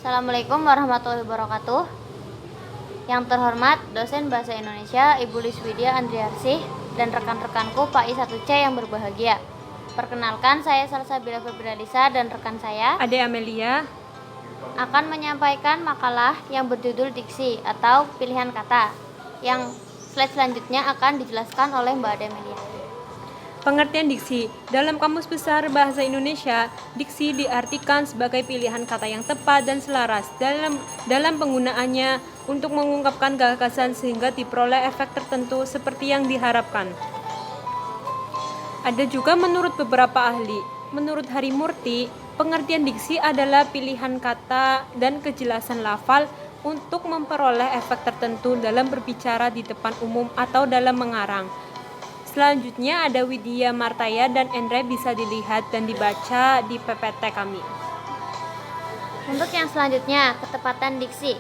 Assalamualaikum warahmatullahi wabarakatuh. Yang terhormat dosen Bahasa Indonesia Ibu Liswidia Andriarsih dan rekan-rekanku Pak I1C yang berbahagia. Perkenalkan, saya Salsabila Febrialisa dan rekan saya Ade Amelia akan menyampaikan makalah yang berjudul diksi atau pilihan kata, yang slide selanjutnya akan dijelaskan oleh Mbak Ade Amelia. Pengertian diksi. Dalam Kamus Besar Bahasa Indonesia, diksi diartikan sebagai pilihan kata yang tepat dan selaras dalam penggunaannya untuk mengungkapkan gagasan sehingga diperoleh efek tertentu seperti yang diharapkan. Ada juga menurut beberapa ahli. Menurut Harimurti, pengertian diksi adalah pilihan kata dan kejelasan lafal untuk memperoleh efek tertentu dalam berbicara di depan umum atau dalam mengarang. Selanjutnya ada Widya Martaya dan Endre, bisa dilihat dan dibaca di PPT kami. Untuk yang selanjutnya, ketepatan diksi.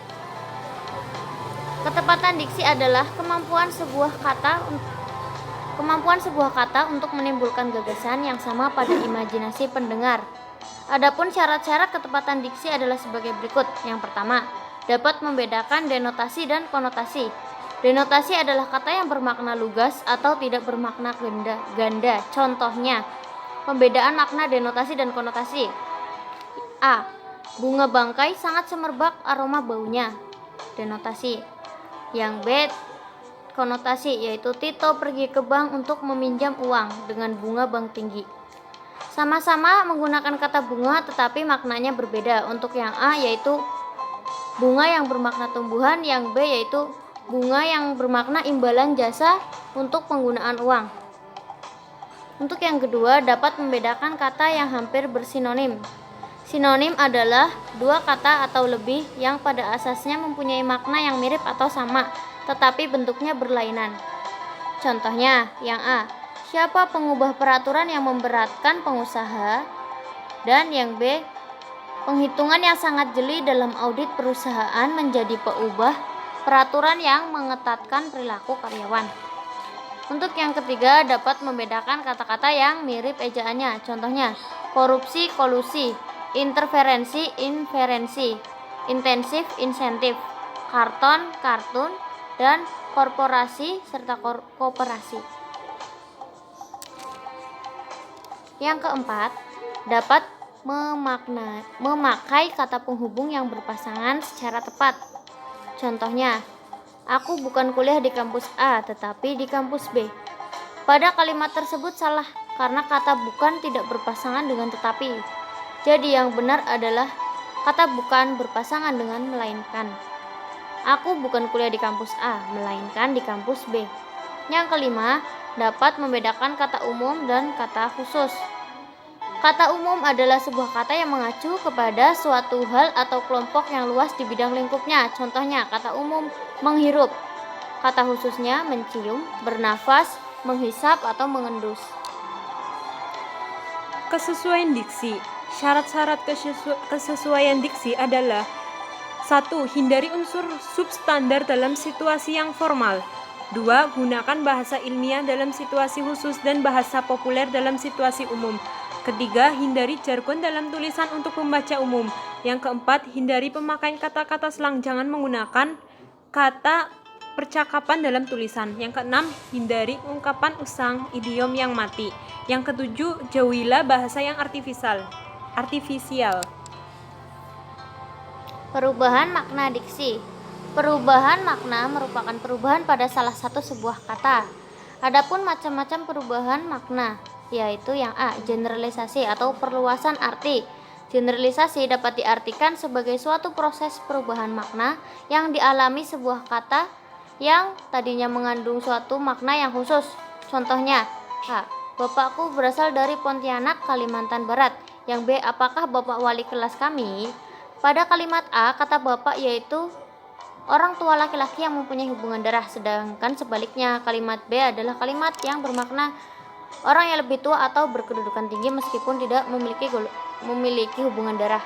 Ketepatan diksi adalah kemampuan sebuah kata untuk menimbulkan gagasan yang sama pada imajinasi pendengar. Adapun syarat-syarat ketepatan diksi adalah sebagai berikut. Yang pertama, dapat membedakan denotasi dan konotasi. Denotasi adalah kata yang bermakna lugas atau tidak bermakna ganda. Contohnya, pembedaan makna denotasi dan konotasi. A. Bunga bangkai sangat semerbak aroma baunya. Denotasi. Yang B, konotasi, yaitu Tito pergi ke bank untuk meminjam uang dengan bunga bank tinggi. Sama-sama menggunakan kata bunga tetapi maknanya berbeda. Untuk yang A yaitu bunga yang bermakna tumbuhan, yang B yaitu bunga yang bermakna imbalan jasa untuk penggunaan uang. Untuk yang kedua, dapat membedakan kata yang hampir bersinonim. Sinonim adalah dua kata atau lebih yang pada asasnya mempunyai makna yang mirip atau sama, tetapi bentuknya berlainan. Contohnya, yang A, siapa pengubah peraturan yang memberatkan pengusaha, dan yang B, penghitungan yang sangat jeli dalam audit perusahaan menjadi peubah peraturan yang mengetatkan perilaku karyawan. Untuk yang ketiga, dapat membedakan kata-kata yang mirip ejaannya. Contohnya, korupsi, kolusi, interferensi, inferensi, intensif, insentif, karton, kartun, dan korporasi serta kooperasi. Yang keempat, dapat memakai kata penghubung yang berpasangan secara tepat. Contohnya, aku bukan kuliah di kampus A tetapi di kampus B. Pada kalimat tersebut salah karena kata bukan tidak berpasangan dengan tetapi. Jadi yang benar adalah kata bukan berpasangan dengan melainkan. Aku bukan kuliah di kampus A, melainkan di kampus B. Yang kelima, dapat membedakan kata umum dan kata khusus. Kata umum adalah sebuah kata yang mengacu kepada suatu hal atau kelompok yang luas di bidang lingkupnya. Contohnya, kata umum menghirup. Kata khususnya mencium, bernafas, menghisap, atau mengendus. Kesesuaian diksi. Syarat-syarat kesesuaian diksi adalah 1. Hindari unsur substandar dalam situasi yang formal. 2. Gunakan bahasa ilmiah dalam situasi khusus dan bahasa populer dalam situasi umum. Ketiga, hindari jargon dalam tulisan untuk pembaca umum. Yang keempat, hindari pemakaian kata-kata slang, jangan menggunakan kata percakapan dalam tulisan. Yang keenam, hindari ungkapan usang, idiom yang mati. Yang ketujuh, jauhilah bahasa yang artifisial. Perubahan makna diksi. Perubahan makna merupakan perubahan pada salah satu sebuah kata. Adapun macam-macam perubahan makna, yaitu yang A, generalisasi atau perluasan arti. Generalisasi dapat diartikan sebagai suatu proses perubahan makna yang dialami sebuah kata yang tadinya mengandung suatu makna yang khusus. Contohnya, A, bapakku berasal dari Pontianak, Kalimantan Barat. Yang B, apakah bapak wali kelas kami? Pada kalimat A, kata bapak yaitu orang tua laki-laki yang mempunyai hubungan darah, sedangkan sebaliknya kalimat B adalah kalimat yang bermakna orang yang lebih tua atau berkedudukan tinggi meskipun tidak memiliki hubungan darah.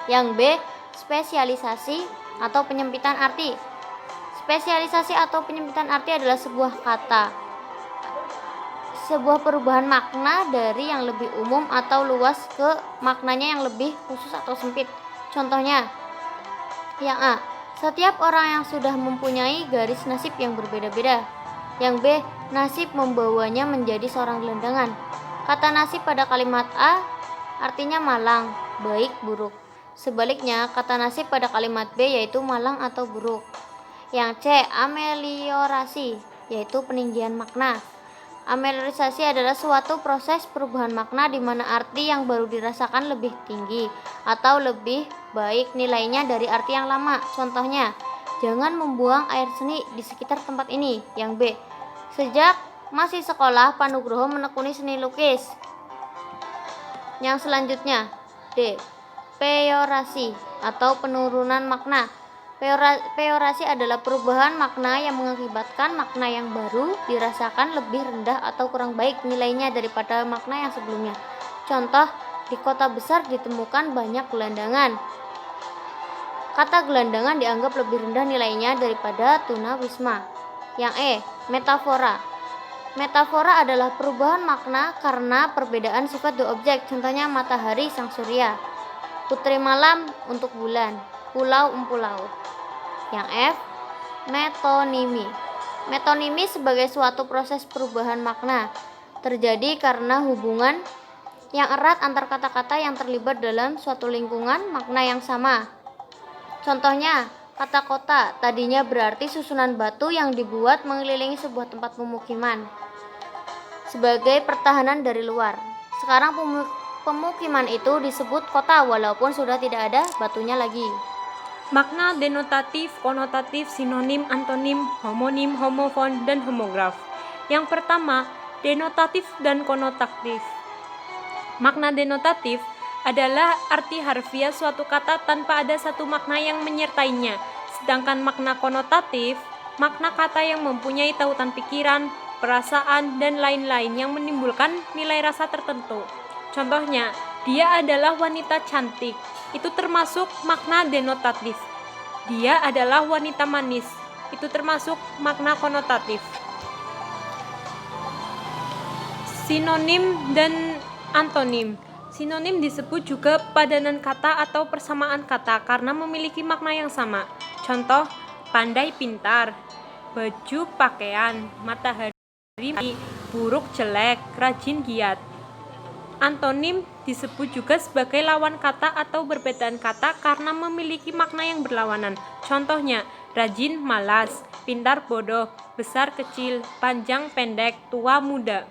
Yang B, spesialisasi atau penyempitan arti. Spesialisasi atau penyempitan arti adalah sebuah perubahan makna dari yang lebih umum atau luas ke maknanya yang lebih khusus atau sempit. Contohnya, Yang A. Setiap orang yang sudah mempunyai garis nasib yang berbeda-beda. Yang B. Nasib membawanya menjadi seorang gelandangan. Kata nasib pada kalimat A artinya malang, baik, buruk. Sebaliknya, kata nasib pada kalimat B yaitu malang atau buruk. Yang C. Ameliorasi, yaitu peninggian makna. Ameliorisasi adalah suatu proses perubahan makna di mana arti yang baru dirasakan lebih tinggi atau lebih baik nilainya dari arti yang lama. Contohnya, jangan membuang air seni di sekitar tempat ini. Yang B. Sejak masih sekolah, Pak Nugroho menekuni seni lukis. Yang selanjutnya, D. Peyorasi atau penurunan makna. Peyorasi adalah perubahan makna yang mengakibatkan makna yang baru dirasakan lebih rendah atau kurang baik nilainya daripada makna yang sebelumnya. Contoh, di kota besar ditemukan banyak gelandangan. Kata gelandangan dianggap lebih rendah nilainya daripada tunawisma. Yang E. Metafora. Metafora adalah perubahan makna karena perbedaan sifat dua objek. Contohnya matahari sang surya, putri malam untuk bulan, pulau empulau. Yang F. Metonimi. Metonimi sebagai suatu proses perubahan makna terjadi karena hubungan yang erat antar kata-kata yang terlibat dalam suatu lingkungan makna yang sama. Contohnya, kata kota tadinya berarti susunan batu yang dibuat mengelilingi sebuah tempat pemukiman sebagai pertahanan dari luar. Sekarang pemukiman itu disebut kota walaupun sudah tidak ada batunya lagi. Makna denotatif, konotatif, sinonim, antonim, homonim, homofon, dan homograf. Yang pertama, denotatif dan konotatif. Makna denotatif adalah arti harfiah suatu kata tanpa ada satu makna yang menyertainya. Sedangkan makna konotatif, makna kata yang mempunyai tautan pikiran, perasaan, dan lain-lain yang menimbulkan nilai rasa tertentu. Contohnya, dia adalah wanita cantik. Itu termasuk makna denotatif. Dia adalah wanita manis. Itu termasuk makna konotatif. Sinonim dan antonim. Sinonim disebut juga padanan kata atau persamaan kata karena memiliki makna yang sama. Contoh, pandai pintar, baju pakaian, matahari, buruk jelek, rajin giat. Antonim disebut juga sebagai lawan kata atau perbedaan kata karena memiliki makna yang berlawanan. Contohnya, rajin malas, pintar bodoh, besar kecil, panjang pendek, tua muda.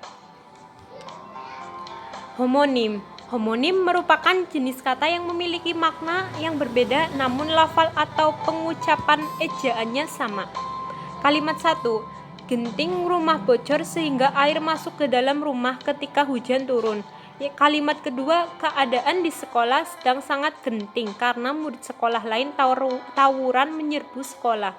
Homonim. Homonim merupakan jenis kata yang memiliki makna yang berbeda namun lafal atau pengucapan ejaannya sama. Kalimat 1. Genting rumah bocor sehingga air masuk ke dalam rumah ketika hujan turun. Kalimat kedua, keadaan di sekolah sedang sangat genting karena murid sekolah lain tawuran menyerbu sekolah.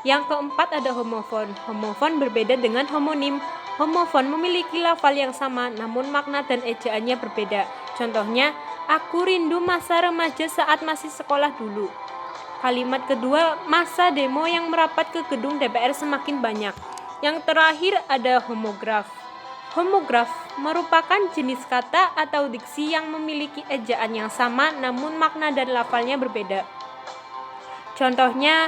Yang keempat ada homofon. Homofon berbeda dengan homonim. Homofon memiliki lafal yang sama namun makna dan ejaannya berbeda. Contohnya, aku rindu masa remaja saat masih sekolah dulu. Kalimat kedua, masa demo yang merapat ke gedung DPR semakin banyak. Yang terakhir ada homograf. Homograf merupakan jenis kata atau diksi yang memiliki ejaan yang sama namun makna dan lafalnya berbeda. Contohnya,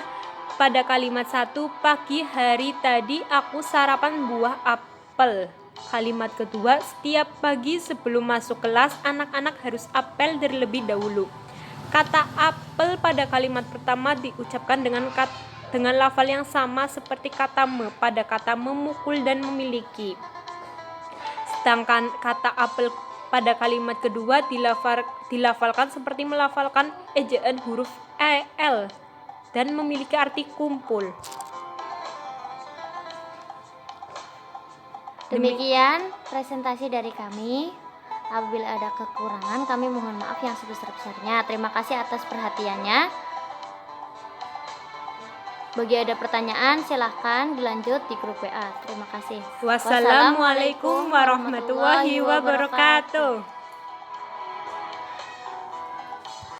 pada kalimat 1, pagi hari tadi aku sarapan buah apel. Kalimat kedua, setiap pagi sebelum masuk kelas anak-anak harus apel terlebih dahulu. Kata apel pada kalimat pertama diucapkan dengan lafal yang sama seperti kata me pada kata memukul dan memiliki. Sedangkan kata apel pada kalimat kedua dilafalkan seperti melafalkan ejaan huruf el dan memiliki arti kumpul. Demikian presentasi dari kami. Apabila ada kekurangan, kami mohon maaf yang sebesar-besarnya. Terima kasih atas perhatiannya. Bagi ada pertanyaan, silahkan dilanjut di grup WA. Terima kasih. Wassalamualaikum warahmatullahi wabarakatuh.